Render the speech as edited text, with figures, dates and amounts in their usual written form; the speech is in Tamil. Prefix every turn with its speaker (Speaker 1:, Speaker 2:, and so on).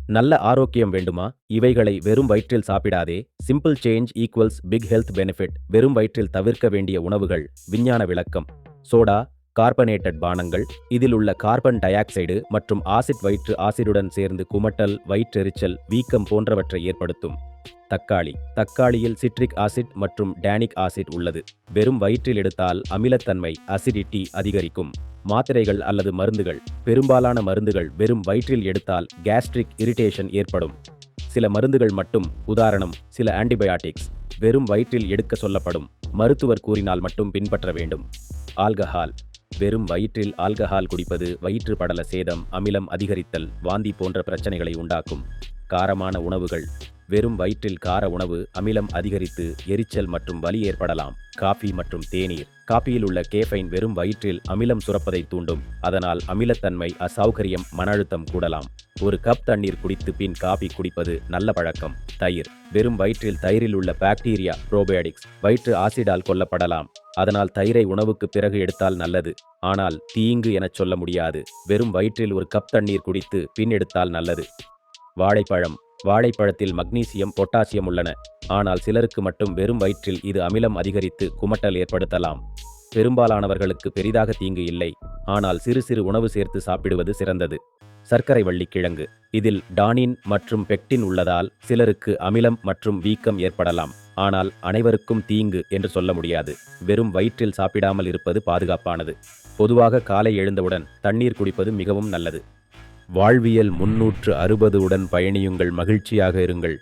Speaker 1: நல்ல ஆரோக்கியம் வேண்டுமா? இவைகளை வெறும் வயிற்றில் சாப்பிடாதே. Simple change equals big health benefit. வெறும் வயிற்றில் தவிர்க்க வேண்டிய உணவுகள். விஞ்ஞான விளக்கம். சோடா, கார்பனேட்டட் பானங்கள். இதில் உள்ள கார்பன் டை ஆக்சைடு மற்றும் ஆசிட் வயிற்று ஆசிடுடன் சேர்ந்து குமட்டல், வயிற்றெரிச்சல், வீக்கம் போன்றவற்றை ஏற்படுத்தும். தக்காளியில் சிட்ரிக் ஆசிட் மற்றும் டேனிக் ஆசிட் உள்ளது. வெறும் வயிற்றில் எடுத்தால் அமிலத்தன்மை அசிடிட்டி அதிகரிக்கும். மாத்திரைகள் அல்லது மருந்துகள். பெரும்பாலான மருந்துகள் வெறும் வயிற்றில் எடுத்தால் கேஸ்ட்ரிக் இரிட்டேஷன் ஏற்படும். சில மருந்துகள் மட்டும், உதாரணம் சில ஆன்டிபயாட்டிக்ஸ், வெறும் வயிற்றில் எடுக்க சொல்லப்படும். மருத்துவர் கூறினால் மட்டும் பின்பற்ற வேண்டும். ஆல்கஹால். வெறும் வயிற்றில் ஆல்கஹால் குடிப்பது வயிற்று படல சேதம், அமிலம் அதிகரித்தல், வாந்தி போன்ற பிரச்சனைகளை உண்டாக்கும். காரமான உணவுகள். வெறும் வயிற்றில் கார உணவு அமிலம் அதிகரித்து எரிச்சல் மற்றும் வலி ஏற்படலாம். காஃபி மற்றும் தேநீர். காபியில் உள்ள கேஃபைன் வெறும் வயிற்றில் அமிலம் சுரப்பதை தூண்டும். அதனால் அமிலத்தன்மை, அசௌகரியம், மன அழுத்தம் கூடலாம். ஒரு கப் தண்ணீர் குடித்து பின் காபி குடிப்பது நல்ல பழக்கம். தயிர். வெறும் வயிற்றில் தயிரில் உள்ள பாக்டீரியா புரோபயோடிக்ஸ் வயிற்று ஆசிடால் கொல்லப்படலாம். அதனால் தயிரை உணவுக்கு பிறகு எடுத்தால் நல்லது. ஆனால் தீங்கு எனச் சொல்ல முடியாது. வெறும் வயிற்றில் ஒரு கப் தண்ணீர் குடித்து பின் எடுத்தால் நல்லது. வாழைப்பழம். வாழைப்பழத்தில் மக்னீசியம், பொட்டாசியம் உள்ளன. ஆனால் சிலருக்கு மட்டும் வெறும் வயிற்றில் இது அமிலம் அதிகரித்து குமட்டல் ஏற்படுத்தலாம். பெரும்பாலானவர்களுக்கு பெரிதாக தீங்கு இல்லை. ஆனால் சிறு சிறு உணவு சேர்த்து சாப்பிடுவது சிறந்தது. சர்க்கரை வள்ளிக்கிழங்கு. இதில் டானின் மற்றும் பெக்டின் உள்ளதால் சிலருக்கு அமிலம் மற்றும் வீக்கம் ஏற்படலாம். ஆனால் அனைவருக்கும் தீங்கு என்று சொல்ல முடியாது. வெறும் வயிற்றில் சாப்பிடாமல் இருப்பது பாதுகாப்பானது. பொதுவாக காலை எழுந்தவுடன் தண்ணீர் குடிப்பது மிகவும் நல்லது. வாழ்வியல் 360 உடன் பயணியுங்கள், மகிழ்ச்சியாக இருங்கள்.